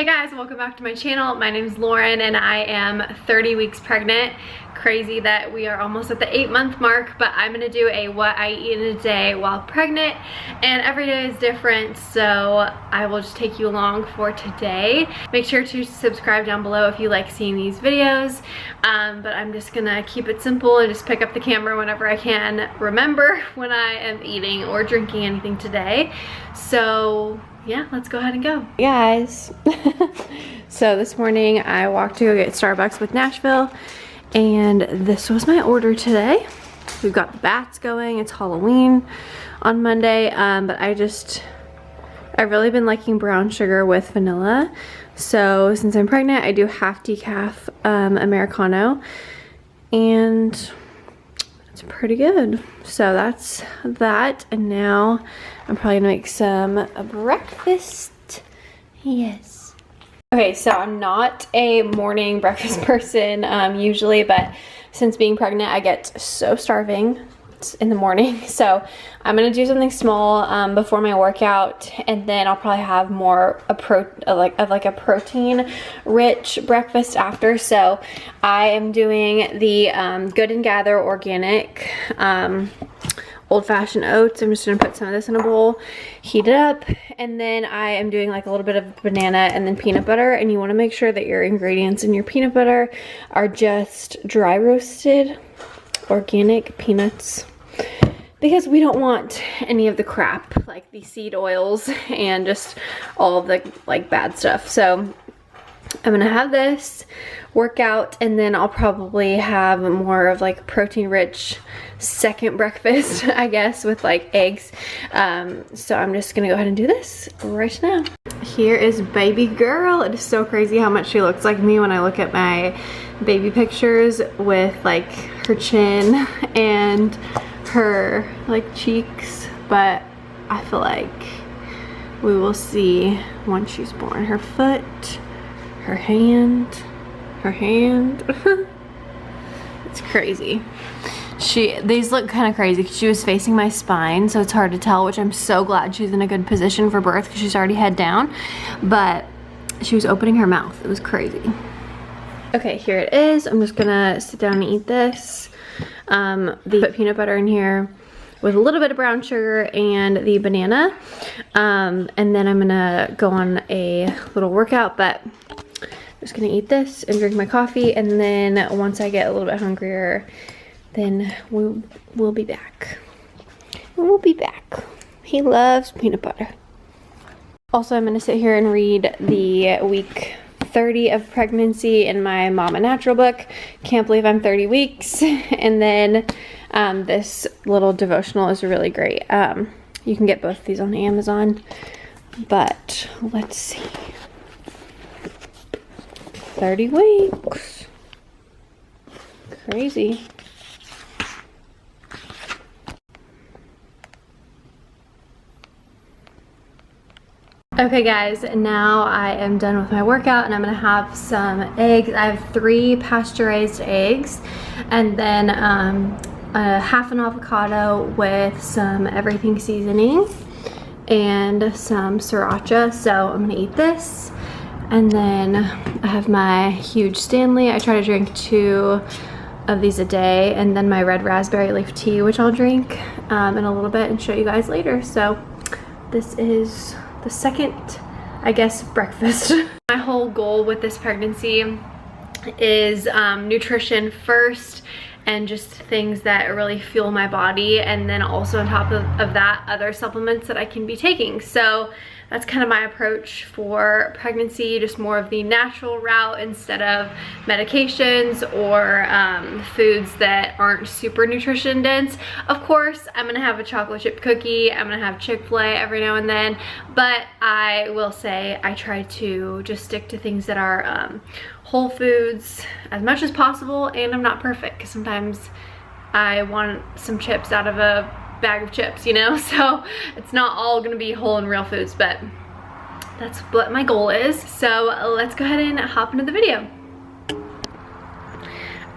Hey guys, welcome back to my channel. My name is Lauren and I am 30 weeks pregnant. Crazy that we are almost at the 8-month mark, but I'm gonna do a what I eat in a day while pregnant, and every day is different, so I will just take you along for today. Make sure to subscribe down below if you like seeing these videos, but I'm just gonna keep it simple and just pick up the camera whenever I can remember when I am eating or drinking anything today. So yeah, let's go ahead and go. Hey guys. So this morning I walked to go get Starbucks with Nashville, and this was my order today. We've got the bats going. It's Halloween on Monday, but I've really been liking brown sugar with vanilla. So since I'm pregnant, I do half decaf Americano, and it's pretty good. So that's that, and now I'm probably gonna make some breakfast. Yes. Okay, so I'm not a morning breakfast person usually, but since being pregnant, I get so starving in the morning. So I'm gonna do something small before my workout, and then I'll probably have more a protein-rich breakfast after. So I am doing the Good and Gather organic old-fashioned oats. I'm just gonna put some of this in a bowl, heat it up, and then I am doing like a little bit of banana and then peanut butter. And you want to make sure that your ingredients in your peanut butter are just dry roasted organic peanuts, because we don't want any of the crap like the seed oils and just all of the like bad stuff. So I'm gonna have this workout, and then I'll probably have more of like protein rich second breakfast, I guess, with like eggs. So I'm just gonna go ahead and do this right now. Here is baby girl. It is so crazy how much she looks like me when I look at my baby pictures, with like her chin and her like cheeks, but I feel like we will see once she's born. Her foot, her hand. It's crazy. These look kind of crazy because she was facing my spine, so it's hard to tell, which I'm so glad she's in a good position for birth because she's already head down, but she was opening her mouth. It was crazy. Okay, here it is. I'm just gonna sit down and eat this. Put peanut butter in here with a little bit of brown sugar and the banana, and then I'm gonna go on a little workout, but I'm just gonna eat this and drink my coffee, and then once I get a little bit hungrier, then we'll be back. We'll be back. He loves peanut butter. Also, I'm gonna sit here and read the week 30 of pregnancy in my Mama Natural book. Can't believe I'm 30 weeks. And then this little devotional is really great. You can get both of these on Amazon, but let's see. 30 weeks. Crazy. Okay guys, now I am done with my workout and I'm gonna have some eggs. I have 3 pasteurized eggs, and then half an avocado with some everything seasoning and some sriracha. So I'm gonna eat this. And then I have my huge Stanley. I try to drink 2 of these a day, and then my red raspberry leaf tea, which I'll drink in a little bit and show you guys later. So this is the second, I guess, breakfast. My whole goal with this pregnancy is nutrition first, and just things that really fuel my body, and then also on top of that, other supplements that I can be taking. So that's kind of my approach for pregnancy, just more of the natural route instead of medications or foods that aren't super nutrition dense. Of course, I'm gonna have a chocolate chip cookie, I'm gonna have Chick-fil-A every now and then, but I will say I try to just stick to things that are whole foods as much as possible, and I'm not perfect because sometimes I want some chips out of a bag of chips, you know, so it's not all gonna be whole and real foods, but that's what my goal is. So let's go ahead and hop into the video.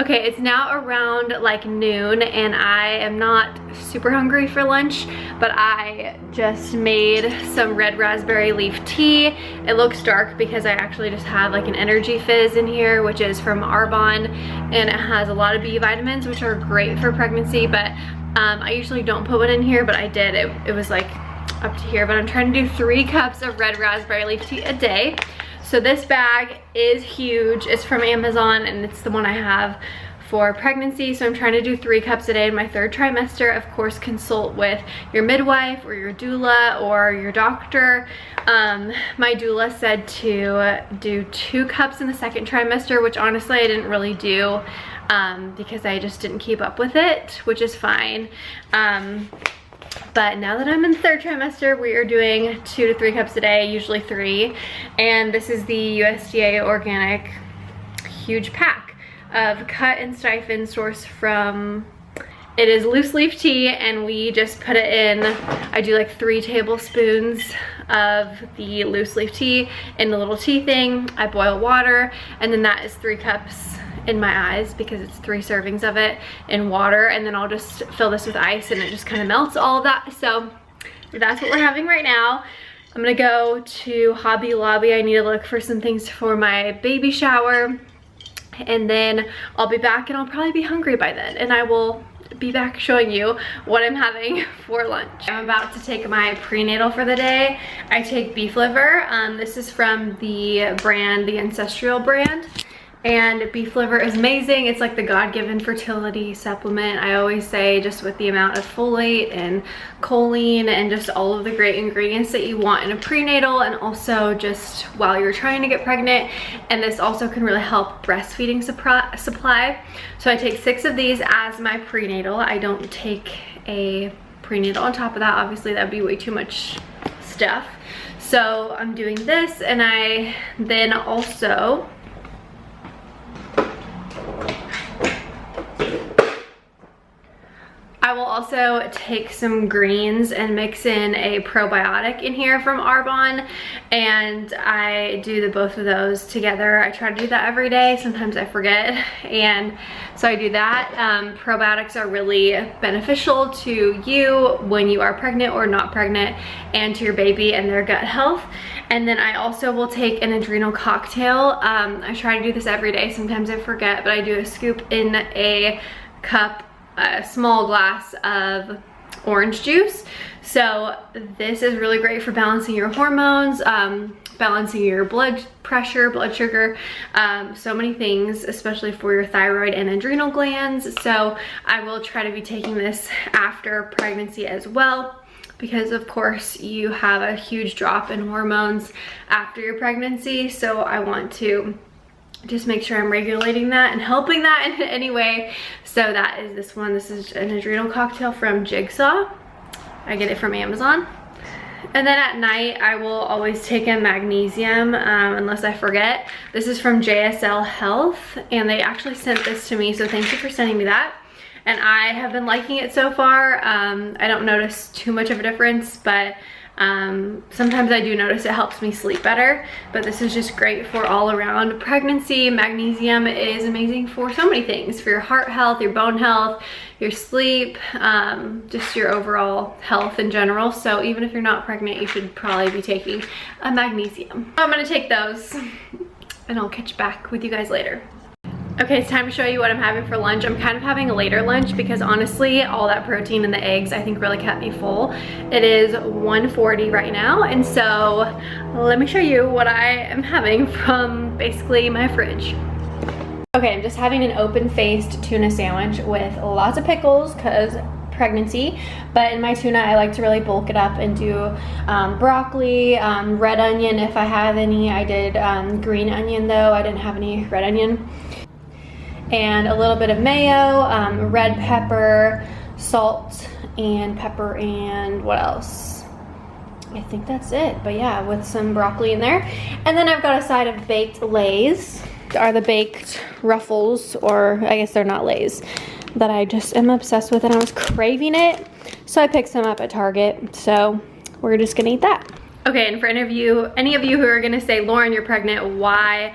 Okay, it's now around like noon and I am not super hungry for lunch, but I just made some red raspberry leaf tea. It looks dark because I actually just have like an energy fizz in here, which is from Arbonne, and it has a lot of B vitamins, which are great for pregnancy, but I usually don't put one in here, but I did. It was like up to here, but I'm trying to do 3 cups of red raspberry leaf tea a day. So this bag is huge. It's from Amazon and it's the one I have for pregnancy. So I'm trying to do 3 cups a day in my 3rd trimester. Of course, consult with your midwife or your doula or your doctor. My doula said to do 2 cups in the 2nd trimester, which honestly I didn't really do because I just didn't keep up with it, which is fine. But now that I'm in 3rd trimester, we are doing 2 to 3 cups a day, usually 3. And this is the USDA organic huge pack of cut and siphon sourced from, it is loose leaf tea, and we just put it in, I do like 3 tablespoons of the loose leaf tea in the little tea thing. I boil water, and then that is 3 cups in my eyes because it's 3 servings of it in water, and then I'll just fill this with ice and it just kind of melts all of that. So that's what we're having right now. I'm gonna go to Hobby Lobby. I need to look for some things for my baby shower, and then I'll be back and I'll probably be hungry by then, and I will be back showing you what I'm having for lunch. I'm about to take my prenatal for the day. I take beef liver. This is from the brand, the Ancestral brand. And beef liver is amazing. It's like the God-given fertility supplement. I always say, just with the amount of folate and choline and just all of the great ingredients that you want in a prenatal, and also just while you're trying to get pregnant. And this also can really help breastfeeding supply. So I take 6 of these as my prenatal. I don't take a prenatal on top of that. Obviously that would be way too much stuff. So I'm doing this, and I then also I will also take some greens and mix in a probiotic in here from Arbonne, and I do both of those together. I try to do that every day. Sometimes I forget, and so I do that. Probiotics are really beneficial to you when you are pregnant or not pregnant, and to your baby and their gut health. And then I also will take an adrenal cocktail. I try to do this every day. Sometimes I forget, but I do a scoop in a cup, a small glass of orange juice. So this is really great for balancing your hormones, balancing your blood pressure, blood sugar, so many things, especially for your thyroid and adrenal glands. So I will try to be taking this after pregnancy as well, because of course you have a huge drop in hormones after your pregnancy. So I want to just make sure I'm regulating that and helping that in any way. So that is this one. This is an adrenal cocktail from Jigsaw. I get it from Amazon. And then at night, I will always take a magnesium, unless I forget. This is from JSL Health, and they actually sent this to me, so thank you for sending me that. And I have been liking it so far. I don't notice too much of a difference, but sometimes I do notice it helps me sleep better. But this is just great for all around pregnancy. Magnesium is amazing for so many things, for your heart health, your bone health, your sleep, just your overall health in general. So even if you're not pregnant, you should probably be taking a magnesium. I'm gonna take those and I'll catch back with you guys later. Okay, it's time to show you what I'm having for lunch. I'm kind of having a later lunch because honestly, all that protein in the eggs I think really kept me full. It is 1:40 right now, and so let me show you what I am having from basically my fridge. Okay, I'm just having an open-faced tuna sandwich with lots of pickles because pregnancy, but in my tuna I like to really bulk it up and do broccoli, red onion if I have any. I did green onion though, I didn't have any red onion. And a little bit of mayo, red pepper, salt and pepper, and what else? I think that's it, but yeah, with some broccoli in there. And then I've got a side of baked Lay's. Are the baked Ruffles, or I guess they're not Lay's, that I just am obsessed with, and I was craving it. So I picked some up at Target, so we're just gonna eat that. Okay, and for any of you who are gonna say, Lauren, you're pregnant, why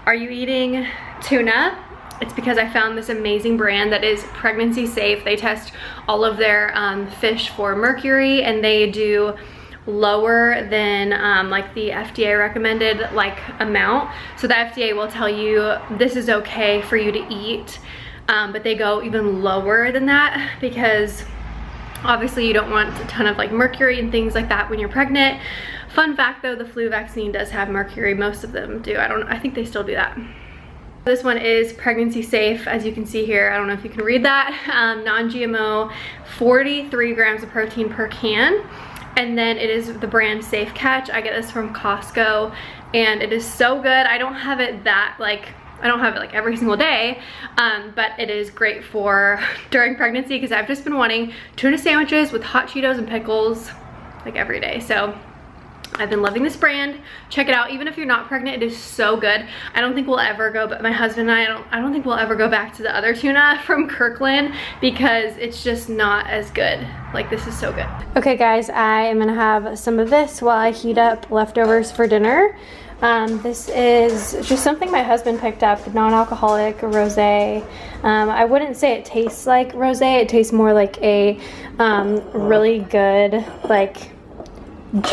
are you eating tuna? it's because I found this amazing brand that is pregnancy safe. They test all of their fish for mercury, and they do lower than like the FDA recommended like amount. So the FDA will tell you this is okay for you to eat, but they go even lower than that because obviously you don't want a ton of like mercury and things like that when you're pregnant. Fun fact though, the flu vaccine does have mercury. Most of them do. I think they still do that. This one is pregnancy safe, as you can see here. I don't know if you can read that. Non-GMO, 43 grams of protein per can. And then it is the brand Safe Catch. I get this from Costco and it is so good. I don't have it like every single day, but it is great for during pregnancy because I've just been wanting tuna sandwiches with hot Cheetos and pickles like every day. So I've been loving this brand. Check it out. Even if you're not pregnant, it is so good. I don't think we'll ever go, but my husband and I don't think we'll ever go back to the other tuna from Kirkland because it's just not as good. Like, this is so good. Okay guys, I am gonna have some of this while I heat up leftovers for dinner. This is just something my husband picked up, non-alcoholic rosé. I wouldn't say it tastes like rosé. It tastes more like a really good like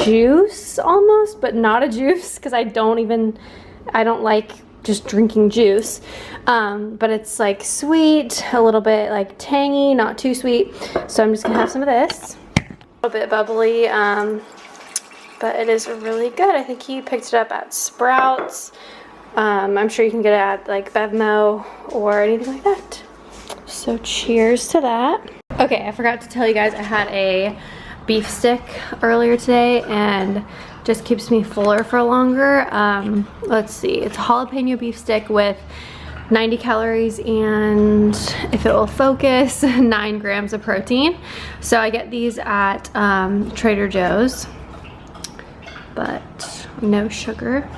juice almost, but not a juice because I don't like just drinking juice. But it's like sweet, a little bit like tangy, not too sweet. So I'm just gonna have some of this. A little bit bubbly, but it is really good. I think he picked it up at Sprouts. I'm sure you can get it at like Bevmo or anything like that. So cheers to that. Okay, I forgot to tell you guys I had a beef stick earlier today and just keeps me fuller for longer. Let's see, it's a jalapeno beef stick with 90 calories and, if it will focus, 9 grams of protein. So I get these at Trader Joe's, but no sugar.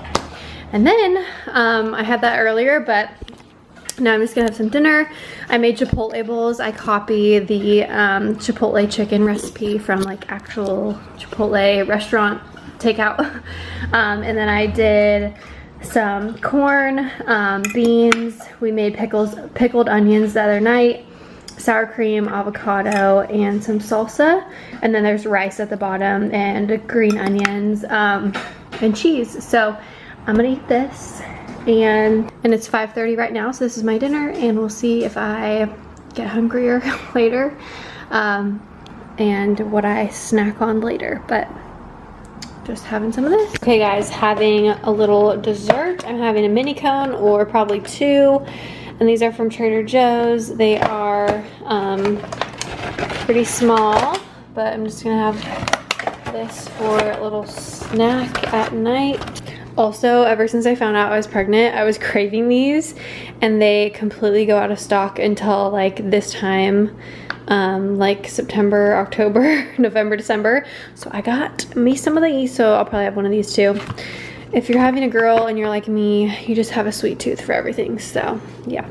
And then I had that earlier, but now I'm just gonna have some dinner. I made Chipotle bowls. I copy the Chipotle chicken recipe from like actual Chipotle restaurant takeout. And then I did some corn, beans. We made pickled onions the other night, sour cream, avocado, and some salsa. And then there's rice at the bottom and green onions and cheese. So I'm gonna eat this. And it's 5:30 right now, so this is my dinner, and we'll see if I get hungrier later and what I snack on later, but just having some of this. Okay guys, having a little dessert. I'm having a mini cone, or probably 2, and these are from Trader Joe's. They are pretty small, but I'm just gonna have this for a little snack at night. Also, ever since I found out I was pregnant, I was craving these, and they completely go out of stock until like this time, like September, October, November, December. So I got me some of these, so I'll probably have one of these too. If you're having a girl and you're like me, you just have a sweet tooth for everything, so yeah.